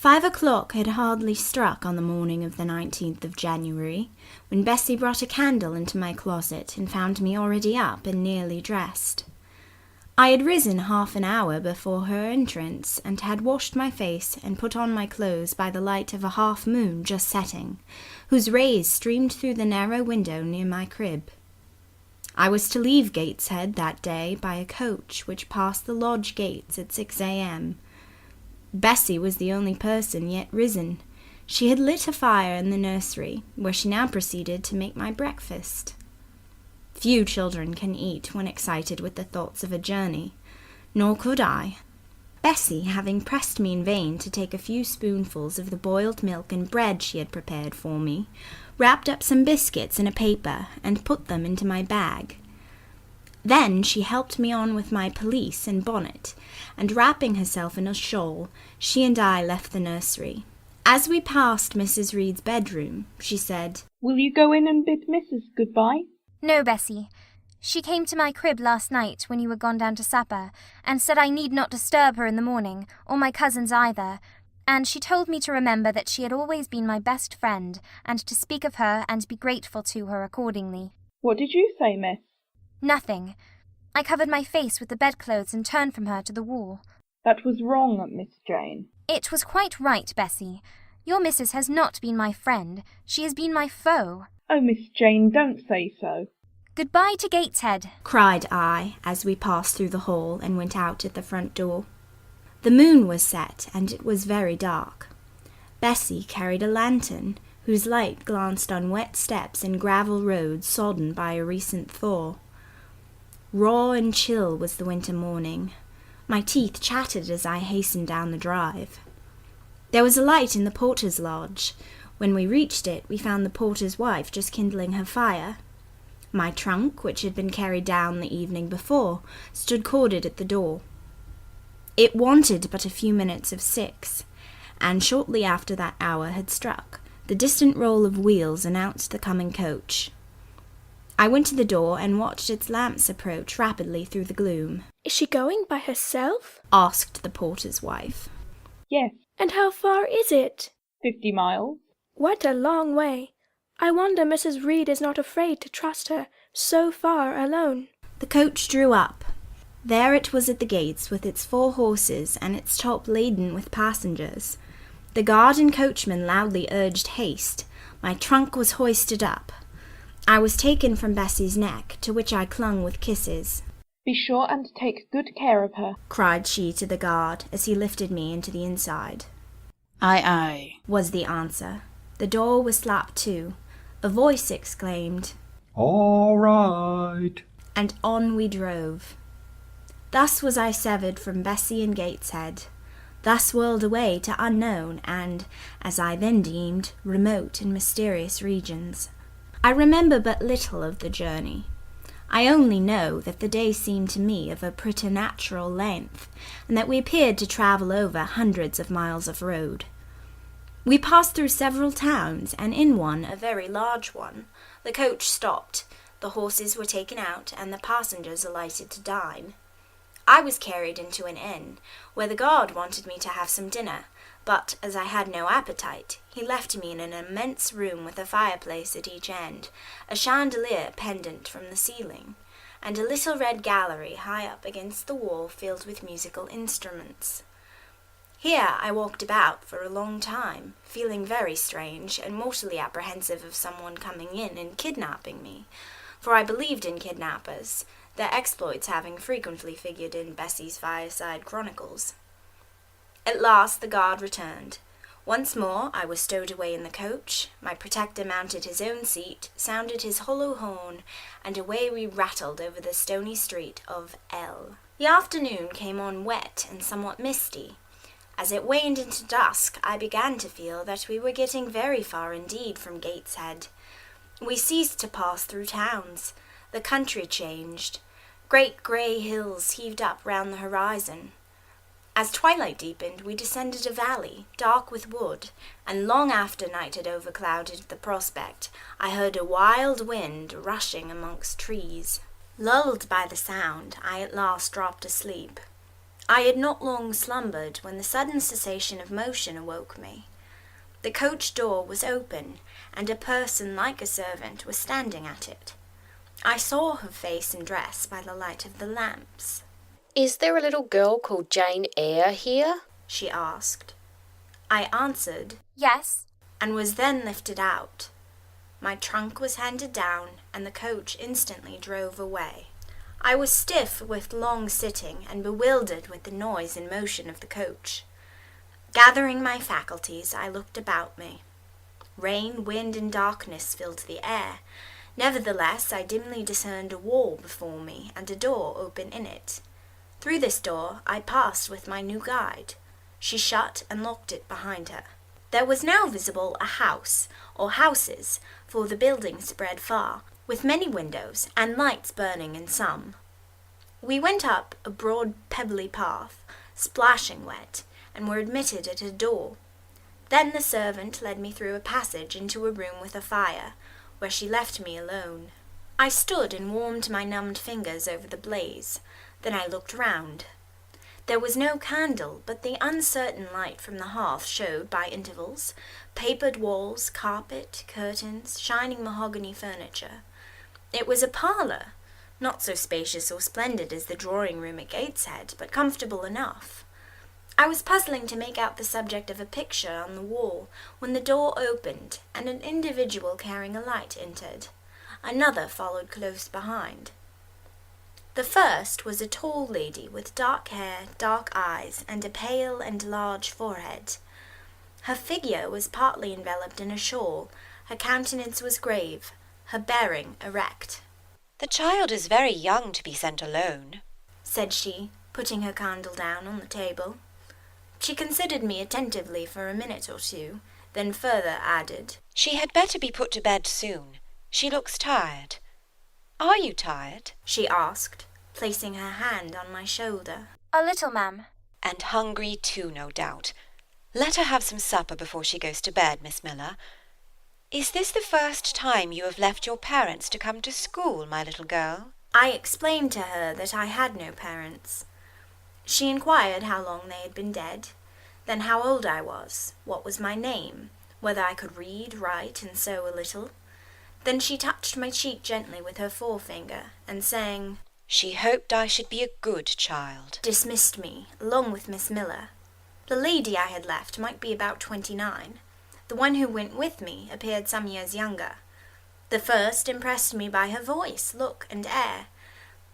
5 o'clock had hardly struck on the morning of the 19th of January, when Bessie brought a candle into my closet and found me already up and nearly dressed. I had risen half an hour before her entrance, and had washed my face and put on my clothes by the light of a half-moon just setting, whose rays streamed through the narrow window near my crib. I was to leave Gateshead that day by a coach which passed the lodge gates at 6 a.m. Bessie was the only person yet risen. She had lit a fire in the nursery, where she now proceeded to make my breakfast. Few children can eat when excited with the thoughts of a journey, nor could I. Bessie, having pressed me in vain to take a few spoonfuls of the boiled milk and bread she had prepared for me, wrapped up some biscuits in a paper and put them into my bag. Then she helped me on with my pelisse and bonnet, and wrapping herself in a shawl, she and I left the nursery. As we passed Mrs. Reed's bedroom, she said, "Will you go in and bid Mrs. good-bye?" "No, Bessie. She came to my crib last night when you were gone down to supper, and said I need not disturb her in the morning, or my cousins either, and she told me to remember that she had always been my best friend, and to speak of her and be grateful to her accordingly." "What did you say, miss?" "Nothing. I covered my face with the bedclothes and turned from her to the wall." "That was wrong, Miss Jane." "It was quite right, Bessie. Your missus has not been my friend. She has been my foe." "Oh, Miss Jane, don't say so." "Goodbye to Gateshead," cried I, as we passed through the hall and went out at the front door. The moon was set, and it was very dark. Bessie carried a lantern, whose light glanced on wet steps and gravel roads sodden by a recent thaw. Raw and chill was the winter morning. My teeth chattered as I hastened down the drive. There was a light in the porter's lodge. When we reached it, we found the porter's wife just kindling her fire. My trunk, which had been carried down the evening before, stood corded at the door. It wanted but a few minutes of 6, and shortly after that hour had struck, the distant roll of wheels announced the coming coach. I went to the door and watched its lamps approach rapidly through the gloom. "Is she going by herself?" asked the porter's wife. "Yes, "And how far is it?" 50 miles. "What a long way. I wonder Mrs. Reed is not afraid to trust her so far alone." The coach drew up. There it was at the gates, with its 4 horses and its top laden with passengers. The guard and coachman loudly urged haste. My trunk was hoisted up. I was taken from Bessie's neck, to which I clung with kisses. "Be sure and take good care of her," cried she to the guard as he lifted me into the inside. "Aye, aye," was the answer. The door was slapped to. A voice exclaimed, "All right," and on we drove. Thus was I severed from Bessie and Gateshead, thus whirled away to unknown and, as I then deemed, remote and mysterious regions. I remember but little of the journey. I only know that the day seemed to me of a preternatural length, and that we appeared to travel over hundreds of miles of road. We passed through several towns, and in one, a very large one, the coach stopped, the horses were taken out, and the passengers alighted to dine. I was carried into an inn, where the guard wanted me to have some dinner, but, as I had no appetite, he left me in an immense room with a fireplace at each end, a chandelier pendant from the ceiling, and a little red gallery high up against the wall filled with musical instruments. Here I walked about for a long time, feeling very strange and mortally apprehensive of someone coming in and kidnapping me, for I believed in kidnappers, their exploits having frequently figured in Bessie's fireside chronicles. At last the guard returned. Once more I was stowed away in the coach, my protector mounted his own seat, sounded his hollow horn, and away we rattled over the stony street of L. The afternoon came on wet and somewhat misty. As it waned into dusk, I began to feel that we were getting very far indeed from Gateshead. We ceased to pass through towns. The country changed. Great grey hills heaved up round the horizon. As twilight deepened, we descended a valley, dark with wood, and long after night had overclouded the prospect, I heard a wild wind rushing amongst trees. Lulled by the sound, I at last dropped asleep. I had not long slumbered when the sudden cessation of motion awoke me. The coach door was open, and a person like a servant was standing at it. I saw her face and dress by the light of the lamps. "Is there a little girl called Jane Eyre here?" she asked. I answered, Yes. and was then lifted out. My trunk was handed down, and the coach instantly drove away. I was stiff with long sitting and bewildered with the noise and motion of the coach. Gathering my faculties, I looked about me. Rain, wind, and darkness filled the air. Nevertheless, I dimly discerned a wall before me and a door open in it. Through this door I passed with my new guide. She shut and locked it behind her. There was now visible a house, or houses, for the building spread far, with many windows and lights burning in some. We went up a broad pebbly path, splashing wet, and were admitted at a door. Then the servant led me through a passage into a room with a fire, where she left me alone. I stood and warmed my numbed fingers over the blaze. Then I looked round. There was no candle, but the uncertain light from the hearth showed, by intervals, papered walls, carpet, curtains, shining mahogany furniture. It was a parlour, not so spacious or splendid as the drawing-room at Gateshead, but comfortable enough. I was puzzling to make out the subject of a picture on the wall, when the door opened, and an individual carrying a light entered. Another followed close behind. The first was a tall lady with dark hair, dark eyes, and a pale and large forehead. Her figure was partly enveloped in a shawl, her countenance was grave, her bearing erect. "The child is very young to be sent alone," said she, putting her candle down on the table. She considered me attentively for a minute or two, then further added, "She had better be put to bed soon. She looks tired. Are you tired?" she asked, placing her hand on my shoulder. A little, ma'am. "And hungry too, no doubt. Let her have some supper before she goes to bed, Miss Miller. Is this the first time you have left your parents to come to school, my little girl?" I explained to her that I had no parents. She inquired how long they had been dead, then how old I was, what was my name, whether I could read, write, and sew a little. Then she touched my cheek gently with her forefinger, and saying, "She hoped I should be a good child," dismissed me, along with Miss Miller. The lady I had left might be about 29. The one who went with me appeared some years younger. The first impressed me by her voice, look, and air.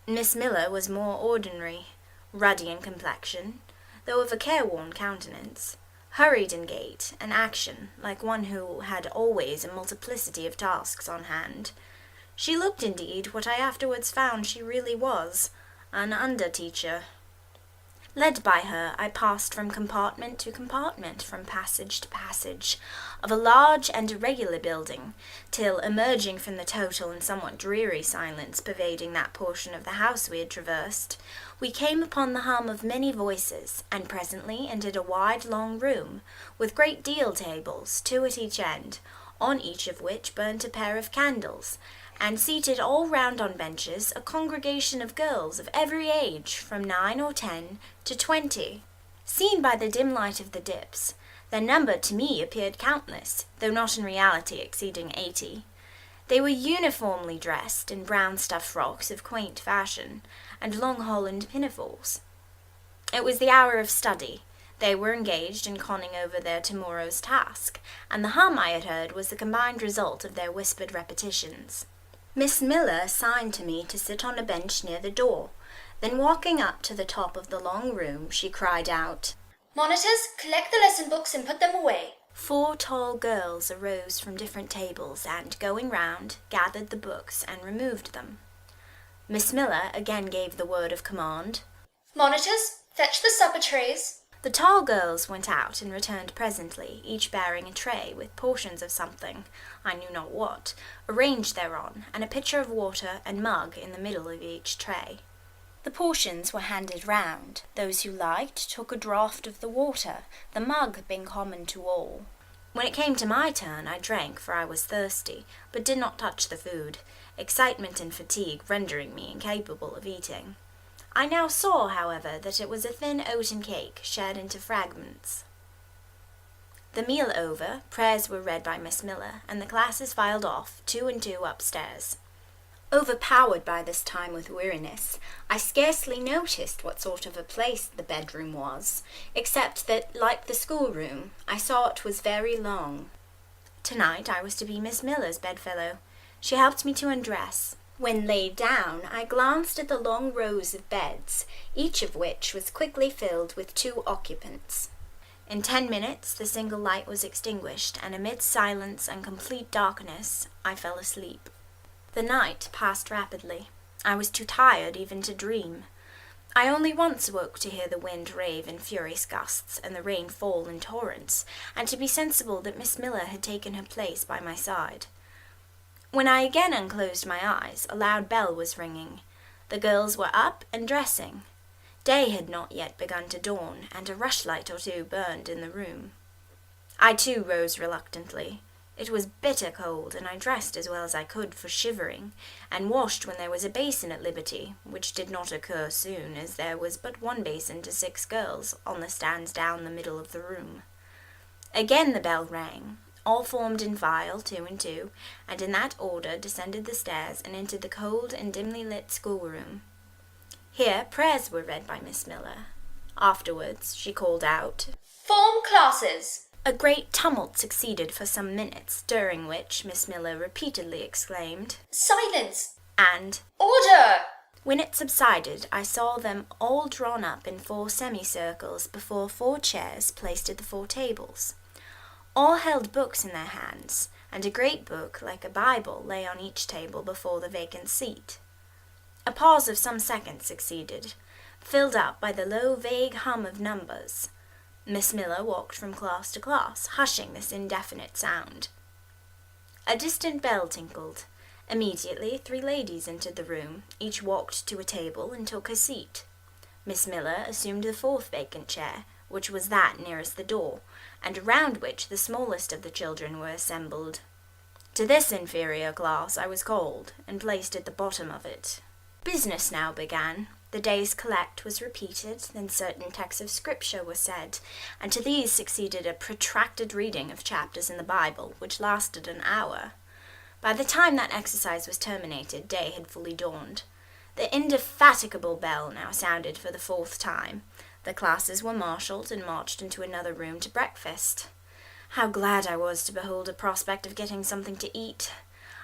Miss Miller was more ordinary, ruddy in complexion, though of a careworn countenance, hurried in gait and action, like one who had always a multiplicity of tasks on hand. She looked, indeed, what I afterwards found she really was, an under-teacher. Led by her, I passed from compartment to compartment, from passage to passage, of a large and irregular building, till, emerging from the total and somewhat dreary silence pervading that portion of the house we had traversed, we came upon the hum of many voices, and presently entered a wide long room, with great deal tables, two at each end, on each of which burnt a pair of candles, and seated all round on benches a congregation of girls of every age, from 9 or 10 to 20. Seen by the dim light of the dips, their number to me appeared countless, though not in reality exceeding 80. They were uniformly dressed in brown stuff frocks of quaint fashion, and long holland pinafores. It was the hour of study. They were engaged in conning over their tomorrow's task, and the hum I had heard was the combined result of their whispered repetitions. Miss Miller signed to me to sit on a bench near the door. Then walking up to the top of the long room, she cried out, "Monitors, collect the lesson books and put them away." 4 tall girls arose from different tables and, going round, gathered the books and removed them. Miss Miller again gave the word of command. "Monitors, fetch the supper trays." The tall girls went out and returned presently, each bearing a tray with portions of something, I knew not what, arranged thereon, and a pitcher of water and mug in the middle of each tray. The portions were handed round. Those who liked took a draught of the water, the mug being common to all. When it came to my turn, I drank, for I was thirsty, but did not touch the food, excitement and fatigue rendering me incapable of eating. I now saw, however, that it was a thin oaten cake shared into fragments. The meal over, prayers were read by Miss Miller, and the classes filed off, 2 and 2, upstairs. Overpowered by this time with weariness, I scarcely noticed what sort of a place the bedroom was, except that, like the schoolroom, I saw it was very long. Tonight I was to be Miss Miller's bedfellow. She helped me to undress. When laid down, I glanced at the long rows of beds, each of which was quickly filled with 2 occupants. In 10 minutes the single light was extinguished, and amid silence and complete darkness I fell asleep. The night passed rapidly. I was too tired even to dream. I only once woke to hear the wind rave in furious gusts and the rain fall in torrents, and to be sensible that Miss Miller had taken her place by my side. When I again unclosed my eyes, a loud bell was ringing. The girls were up and dressing. Day had not yet begun to dawn, and a rushlight or 2 burned in the room. I too rose reluctantly. It was bitter cold, and I dressed as well as I could for shivering, and washed when there was a basin at liberty, which did not occur soon, as there was but 1 basin to 6 girls on the stands down the middle of the room. Again the bell rang. All formed in file, 2 and 2, and in that order descended the stairs and entered the cold and dimly lit schoolroom. Here prayers were read by Miss Miller. Afterwards she called out, Form classes. A great tumult succeeded for some minutes, during which Miss Miller repeatedly exclaimed, Silence. and Order. when it subsided, I saw them all drawn up in 4 semicircles before 4 chairs placed at the 4 tables. All held books in their hands, and a great book, like a Bible, lay on each table before the vacant seat. A pause of some seconds succeeded, filled up by the low, vague hum of numbers. Miss Miller walked from class to class, hushing this indefinite sound. A distant bell tinkled. Immediately 3 ladies entered the room. Each walked to a table and took her seat. Miss Miller assumed the 4th vacant chair, which was that nearest the door, and around which the smallest of the children were assembled. To this inferior class I was called, and placed at the bottom of it. Business now began. The day's collect was repeated, then certain texts of Scripture were said, and to these succeeded a protracted reading of chapters in the Bible, which lasted an hour. By the time that exercise was terminated, day had fully dawned. The indefatigable bell now sounded for the 4th time. The classes were marshalled and marched into another room to breakfast. How glad I was to behold a prospect of getting something to eat!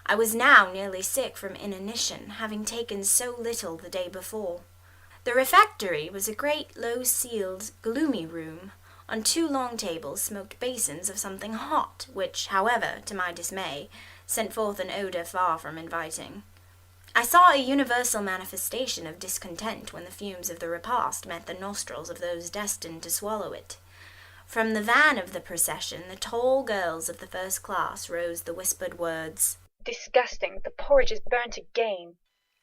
I was now nearly sick from inanition, having taken so little the day before. The refectory was a great, low-ceiled, gloomy room. On 2 long tables smoked basins of something hot, which, however, to my dismay, sent forth an odour far from inviting. I saw a universal manifestation of discontent when the fumes of the repast met the nostrils of those destined to swallow it. From the van of the procession, the tall girls of the 1st class rose the whispered words, Disgusting. The porridge is burnt again.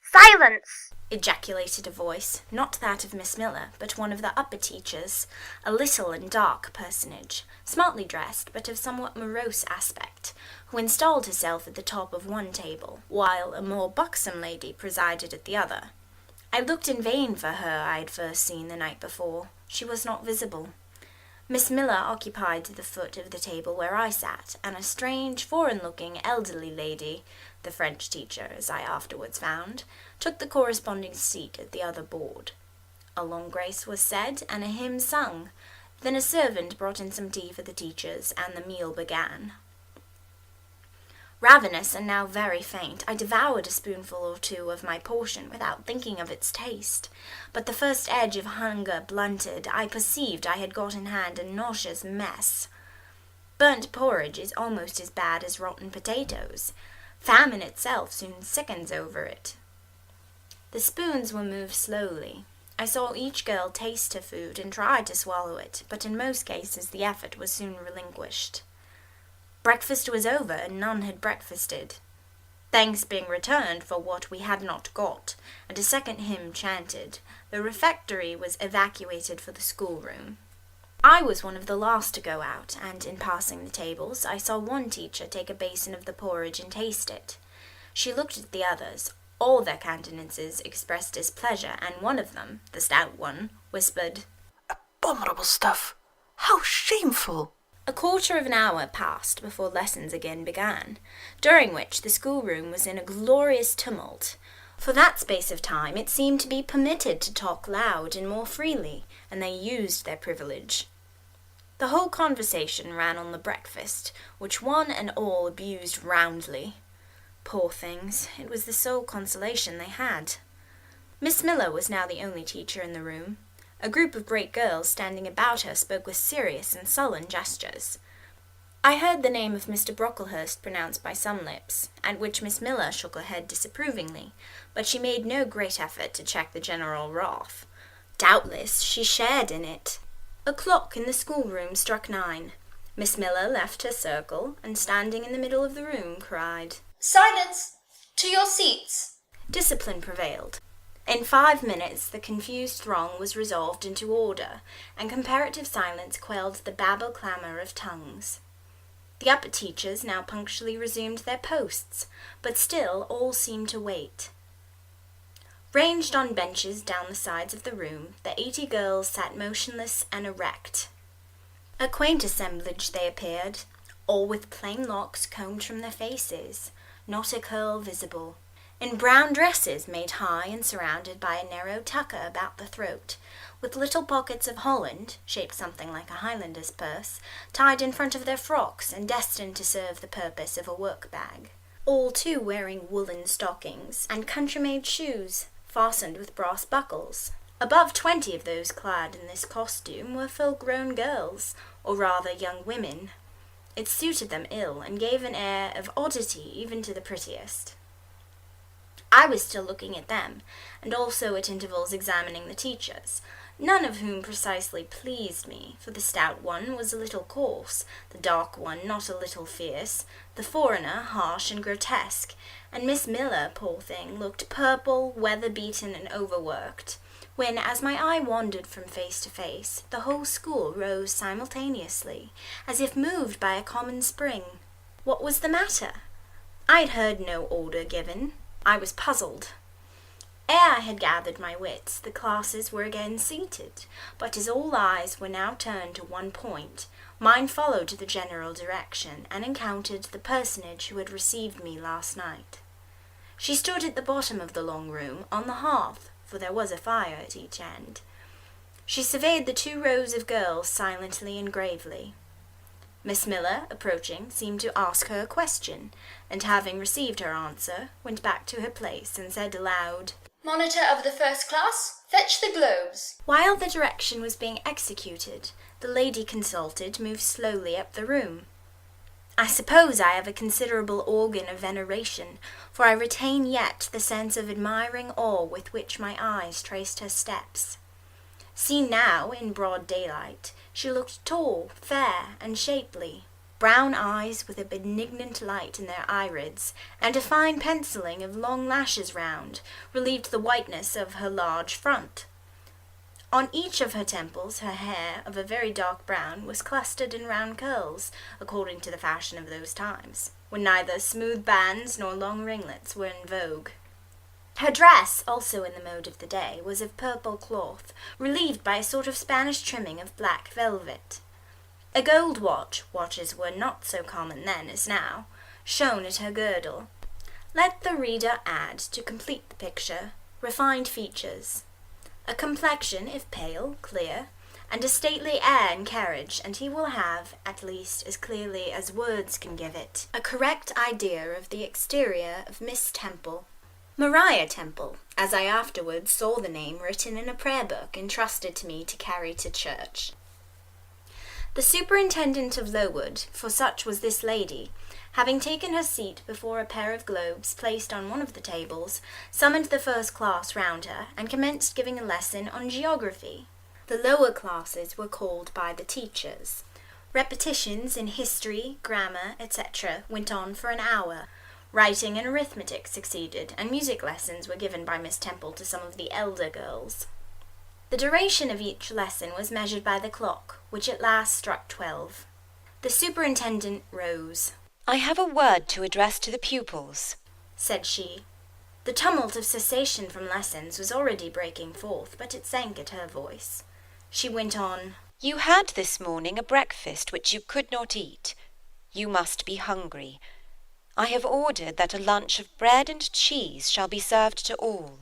Silence! ejaculated a voice, not that of Miss Miller, but one of the upper teachers, a little and dark personage, smartly dressed, but of somewhat morose aspect, who installed herself at the top of one table, while a more buxom lady presided at the other. I looked in vain for her I had first seen the night before. She was not visible. Miss Miller occupied the foot of the table where I sat, and a strange, foreign-looking, elderly lady, the French teacher, as I afterwards found, took the corresponding seat at the other board. A long grace was said, and a hymn sung. Then a servant brought in some tea for the teachers, and the meal began. Ravenous and now very faint, I devoured a spoonful or 2 of my portion without thinking of its taste. But the first edge of hunger blunted, I perceived I had got in hand a nauseous mess. Burnt porridge is almost as bad as rotten potatoes. Famine itself soon sickens over it. The spoons were moved slowly. I saw each girl taste her food and try to swallow it, but in most cases the effort was soon relinquished. Breakfast was over, and none had breakfasted. Thanks being returned for what we had not got, and a second hymn chanted, the refectory was evacuated for the schoolroom. I was one of the last to go out, and in passing the tables, I saw one teacher take a basin of the porridge and taste it. She looked at the others. All their countenances expressed displeasure, and one of them, the stout one, whispered, "Abominable stuff! How shameful!" A quarter of an hour passed before lessons again began, during which the schoolroom was in a glorious tumult. For that space of time it seemed to be permitted to talk loud and more freely, and they used their privilege. The whole conversation ran on the breakfast, which one and all abused roundly. Poor things, it was the sole consolation they had. Miss Miller was now the only teacher in the room. A group of great girls standing about her spoke with serious and sullen gestures. I heard the name of Mr. Brocklehurst pronounced by some lips, at which Miss Miller shook her head disapprovingly, but she made no great effort to check the general wrath. Doubtless she shared in it. A clock in the schoolroom struck 9. Miss Miller left her circle, and standing in the middle of the room, cried, Silence! To your seats! Discipline prevailed. In 5 minutes the confused throng was resolved into order, and comparative silence quelled the babble-clamour of tongues. The upper teachers now punctually resumed their posts, but still all seemed to wait. Ranged on benches down the sides of the room, the 80 girls sat motionless and erect. A quaint assemblage they appeared, all with plain locks combed from their faces, not a curl visible, in brown dresses made high and surrounded by a narrow tucker about the throat, with little pockets of holland, shaped something like a Highlander's purse, tied in front of their frocks and destined to serve the purpose of a work-bag. All too wearing woolen stockings and country-made shoes, fastened with brass buckles. Above 20 of those clad in this costume were full-grown girls, or rather young women. It suited them ill, and gave an air of oddity even to the prettiest. I was still looking at them, and also at intervals examining the teachers, none of whom precisely pleased me, for the stout one was a little coarse, the dark one not a little fierce, the foreigner harsh and grotesque, and Miss Miller, poor thing, looked purple, weather-beaten, and overworked, when, as my eye wandered from face to face, the whole school rose simultaneously, as if moved by a common spring. What was the matter? I had heard no order given. I was puzzled. Ere I had gathered my wits, the classes were again seated, but as all eyes were now turned to one point, mine followed the general direction, and encountered the personage who had received me last night. She stood at the bottom of the long room, on the hearth, for there was a fire at each end. She surveyed the 2 rows of girls silently and gravely. Miss Miller, approaching, seemed to ask her a question, and having received her answer, went back to her place and said aloud, Monitor of the first class, fetch the globes. While the direction was being executed, the lady consulted moved slowly up the room. I suppose I have a considerable organ of veneration, for I retain yet the sense of admiring awe with which my eyes traced her steps. Seen now, in broad daylight, she looked tall, fair, and shapely. Brown eyes with a benignant light in their irids, and a fine pencilling of long lashes round, relieved the whiteness of her large front. On each of her temples her hair, of a very dark brown, was clustered in round curls, according to the fashion of those times, when neither smooth bands nor long ringlets were in vogue. Her dress, also in the mode of the day, was of purple cloth, relieved by a sort of Spanish trimming of black velvet. A gold watch, watches were not so common then as now, shone at her girdle. Let the reader add, to complete the picture, refined features, a complexion, if pale, clear, and a stately air and carriage, and he will have, at least as clearly as words can give it, a correct idea of the exterior of Miss Temple. Maria Temple, as I afterwards saw the name written in a prayer book entrusted to me to carry to church. The superintendent of Lowood, for such was this lady, having taken her seat before a pair of globes placed on one of the tables, summoned the first class round her, and commenced giving a lesson on geography. The lower classes were called by the teachers. Repetitions in history, grammar, etc. went on for an hour. Writing and arithmetic succeeded, and music lessons were given by Miss Temple to some of the elder girls. The duration of each lesson was measured by the clock, which at last struck 12. The superintendent rose. I have a word to address to the pupils, said she. The tumult of cessation from lessons was already breaking forth, but it sank at her voice. She went on, You had this morning a breakfast which you could not eat. You must be hungry. I have ordered that a lunch of bread and cheese shall be served to all.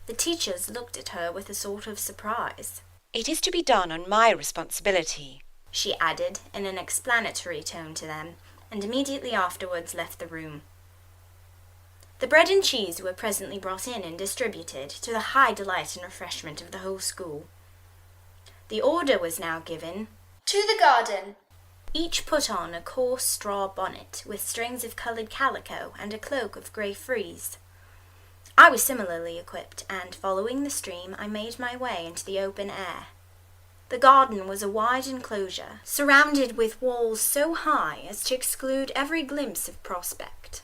The teachers looked at her with a sort of surprise. It is to be done on my responsibility, she added in an explanatory tone to them, and immediately afterwards left the room. The bread and cheese were presently brought in and distributed, to the high delight and refreshment of the whole school. The order was now given, To the garden. Each put on a coarse straw bonnet with strings of coloured calico and a cloak of grey frieze. I was similarly equipped, and following the stream I made my way into the open air. The garden was a wide enclosure, surrounded with walls so high as to exclude every glimpse of prospect.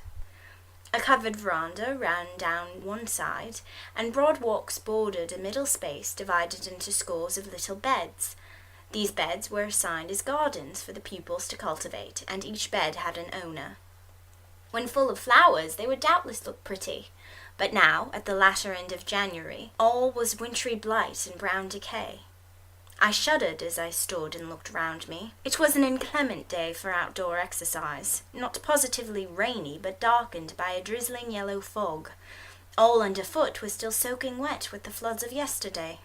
A covered veranda ran down one side, and broad walks bordered a middle space divided into scores of little beds. These beds were assigned as gardens for the pupils to cultivate, and each bed had an owner. When full of flowers, they would doubtless look pretty, but now, at the latter end of January, all was wintry blight and brown decay. I shuddered as I stood and looked round me. It was an inclement day for outdoor exercise, not positively rainy, but darkened by a drizzling yellow fog. All underfoot was still soaking wet with the floods of yesterday.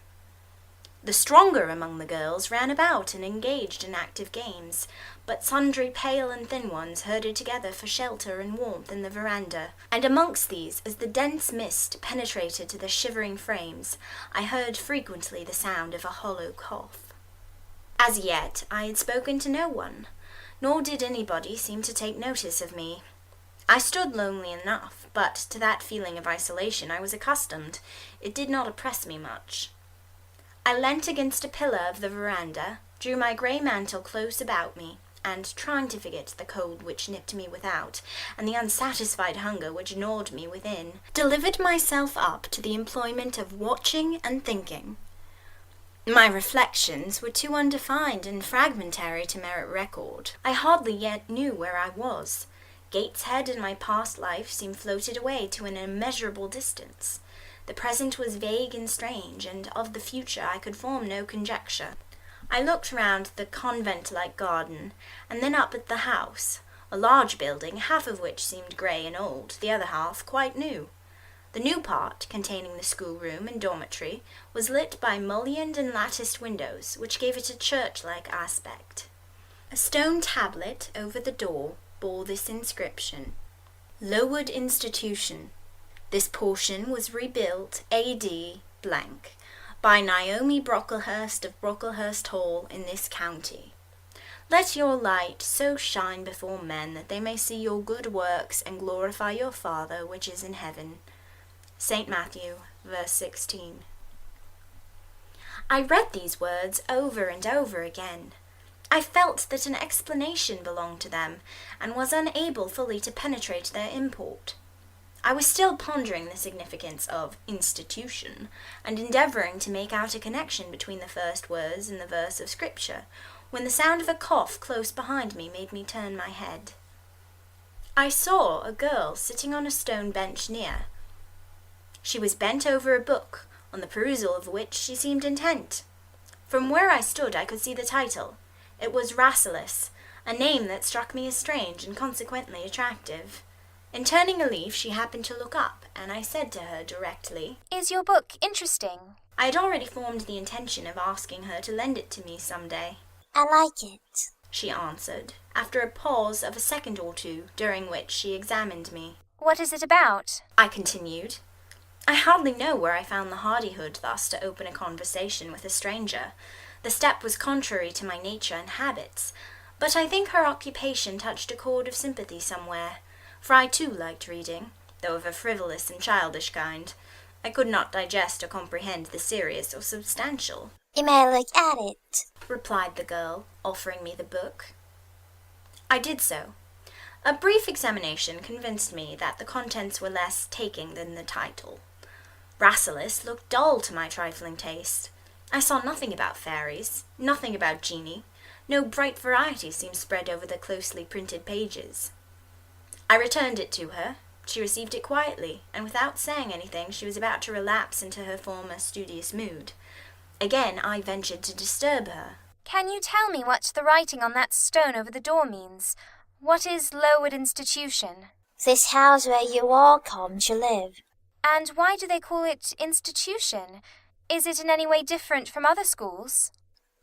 The stronger among the girls ran about and engaged in active games, but sundry pale and thin ones herded together for shelter and warmth in the veranda, and amongst these, as the dense mist penetrated to the shivering frames, I heard frequently the sound of a hollow cough. As yet I had spoken to no one, nor did anybody seem to take notice of me. I stood lonely enough, but to that feeling of isolation I was accustomed. It did not oppress me much. I leant against a pillar of the veranda, drew my grey mantle close about me, and, trying to forget the cold which nipped me without, and the unsatisfied hunger which gnawed me within, delivered myself up to the employment of watching and thinking. My reflections were too undefined and fragmentary to merit record. I hardly yet knew where I was. Gateshead and my past life seemed floated away to an immeasurable distance. The present was vague and strange, and of the future I could form no conjecture. I looked round the convent-like garden, and then up at the house, a large building, half of which seemed grey and old, the other half quite new. The new part, containing the schoolroom and dormitory, was lit by mullioned and latticed windows, which gave it a church-like aspect. A stone tablet over the door bore this inscription, Lowood Institution. This portion was rebuilt A.D. blank by Naomi Brocklehurst of Brocklehurst Hall in this county. Let your light so shine before men that they may see your good works and glorify your Father which is in heaven. St. Matthew, verse 16. I read these words over and over again. I felt that an explanation belonged to them, and was unable fully to penetrate their import. I was still pondering the significance of institution, and endeavouring to make out a connection between the first words and the verse of Scripture, when the sound of a cough close behind me made me turn my head. I saw a girl sitting on a stone bench near. She was bent over a book, on the perusal of which she seemed intent. From where I stood I could see the title. It was Rasselas, a name that struck me as strange and consequently attractive. In turning a leaf, she happened to look up, and I said to her directly, Is your book interesting? I had already formed the intention of asking her to lend it to me some day. I like it, she answered, after a pause of a second or two, during which she examined me. What is it about? I continued. I hardly know where I found the hardihood thus to open a conversation with a stranger. The step was contrary to my nature and habits, but I think her occupation touched a chord of sympathy somewhere. For I too liked reading, though of a frivolous and childish kind. I could not digest or comprehend the serious or substantial. You may look at it, replied the girl, offering me the book. I did so. A brief examination convinced me that the contents were less taking than the title. Rasselas looked dull to my trifling taste. I saw nothing about fairies, nothing about genii. No bright variety seemed spread over the closely printed pages. I returned it to her, She received it quietly, and without saying anything, she was about to relapse into her former studious mood. Again I ventured to disturb her. Can you tell me what the writing on that stone over the door means? What is Lowood Institution? This house where you all come to live. And why do they call it institution? Is it in any way different from other schools?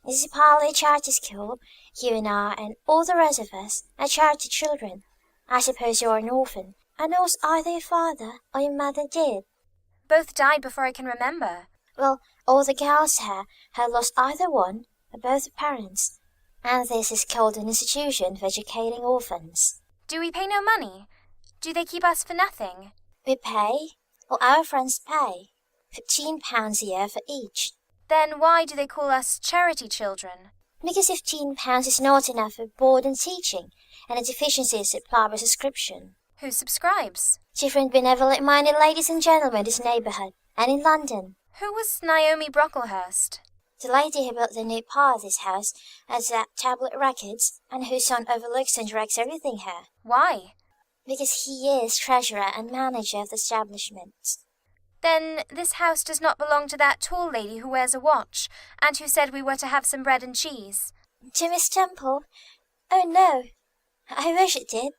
This is partly a charter school. You and I and all the rest of us are charter children. I suppose you're an orphan, and lost either your father or your mother did. Both died before I can remember. Well, all the girls here have lost either one or both parents, and this is called an institution for educating orphans. Do we pay no money? Do they keep us for nothing? We pay, or our friends pay, £15 a year for each. Then why do they call us charity children? Because £15 is not enough for board and teaching, and a deficiency is supplied by subscription. Who subscribes? Different benevolent-minded ladies and gentlemen in this neighbourhood, and in London. Who was Naomi Brocklehurst? The lady who built the new part of this house has that tablet records, and whose son overlooks and directs everything here. Why? Because he is treasurer and manager of the establishment. Then this house does not belong to that tall lady who wears a watch, and who said we were to have some bread and cheese. To Miss Temple? Oh, no. I wish it did.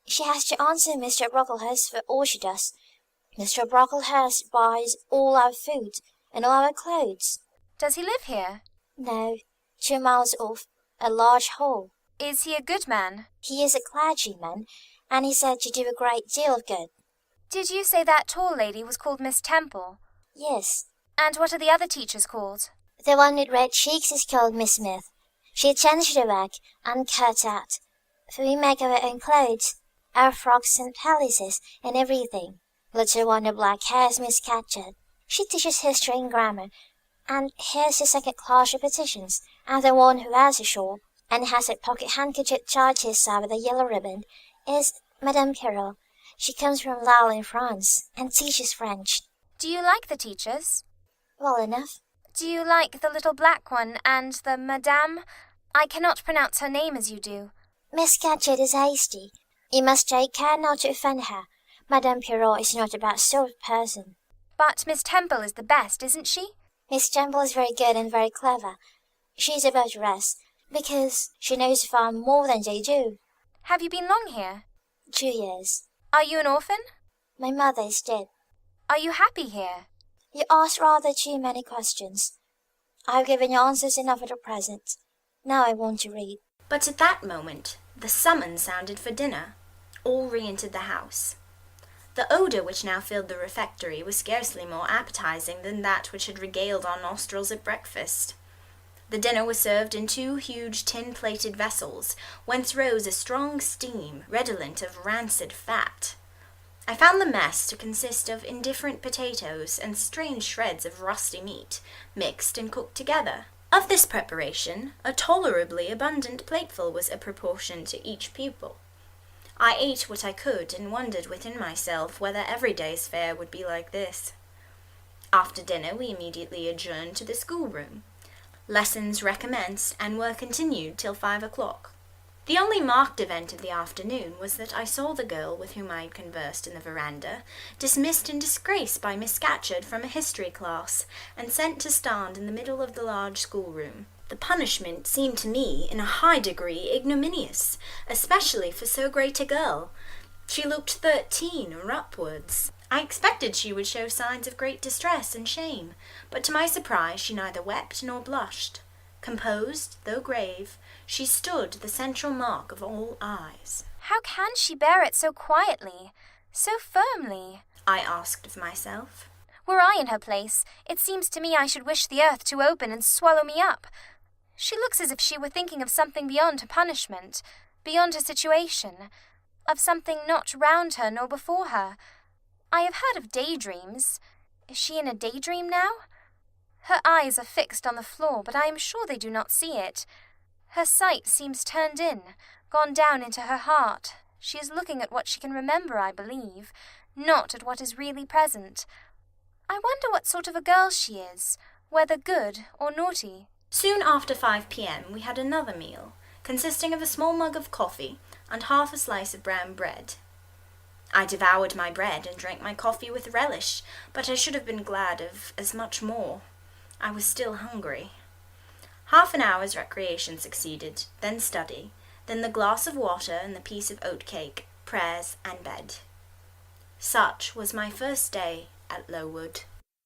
She has to answer Mr. Brocklehurst for all she does. Mr. Brocklehurst buys all our food and all our clothes. Does he live here? No, 2 miles off, a large hall. Is he a good man? He is a clergyman, and he's said to do a great deal of good. Did you say that tall lady was called Miss Temple? Yes. And what are the other teachers called? The one with red cheeks is called Miss Smith. She attends to the work, uncut out, for we make our own clothes, our frocks and pelisses, and everything. The little one with black hair is Miss Catchett. She teaches history and grammar, and here's the second-class repetitions, and the one who wears a shawl, and has a pocket handkerchief tied to his side with a yellow ribbon, is Madame Carol. She comes from Lille in France, and teaches French. Do you like the teachers? Well enough. Do you like the little black one and the Madame? I cannot pronounce her name as you do. Miss Catchett is hasty. You must take care not to offend her. Madame Pierrot is not that sort of person. But Miss Temple is the best, isn't she? Miss Temple is very good and very clever. She is above the rest, because she knows far more than they do. Have you been long here? 2 years. Are you an orphan? My mother is dead. Are you happy here? You ask rather too many questions. I've given you answers enough at the present. Now I want to read. But at that moment the summons sounded for dinner. All re-entered the house. The odour which now filled the refectory was scarcely more appetizing than that which had regaled our nostrils at breakfast. The dinner was served in 2 huge tin-plated vessels, whence rose a strong steam, redolent of rancid fat. I found the mess to consist of indifferent potatoes and strange shreds of rusty meat, mixed and cooked together. Of this preparation, a tolerably abundant plateful was apportioned to each pupil. I ate what I could, and wondered within myself whether every day's fare would be like this. After dinner we immediately adjourned to the schoolroom. Lessons recommenced, and were continued till 5 o'clock. The only marked event of the afternoon was that I saw the girl with whom I had conversed in the veranda dismissed in disgrace by Miss Scatcherd from a history class, and sent to stand in the middle of the large schoolroom. The punishment seemed to me in a high degree ignominious, especially for so great a girl. She looked 13 or upwards. I expected she would show signs of great distress and shame, but to my surprise she neither wept nor blushed. Composed, though grave, she stood the central mark of all eyes. How can she bear it so quietly, so firmly? I asked of myself. Were I in her place, it seems to me I should wish the earth to open and swallow me up. She looks as if she were thinking of something beyond her punishment, beyond her situation, of something not round her nor before her. I have heard of daydreams. Is she in a daydream now? Her eyes are fixed on the floor, but I am sure they do not see it. Her sight seems turned in, gone down into her heart. She is looking at what she can remember, I believe, not at what is really present. I wonder what sort of a girl she is, whether good or naughty. Soon after 5 p.m. we had another meal, consisting of a small mug of coffee and half a slice of brown bread. I devoured my bread and drank my coffee with relish, but I should have been glad of as much more. I was still hungry. Half an hour's recreation succeeded, then study, then the glass of water and the piece of oat cake, prayers, and bed. Such was my first day at Lowood.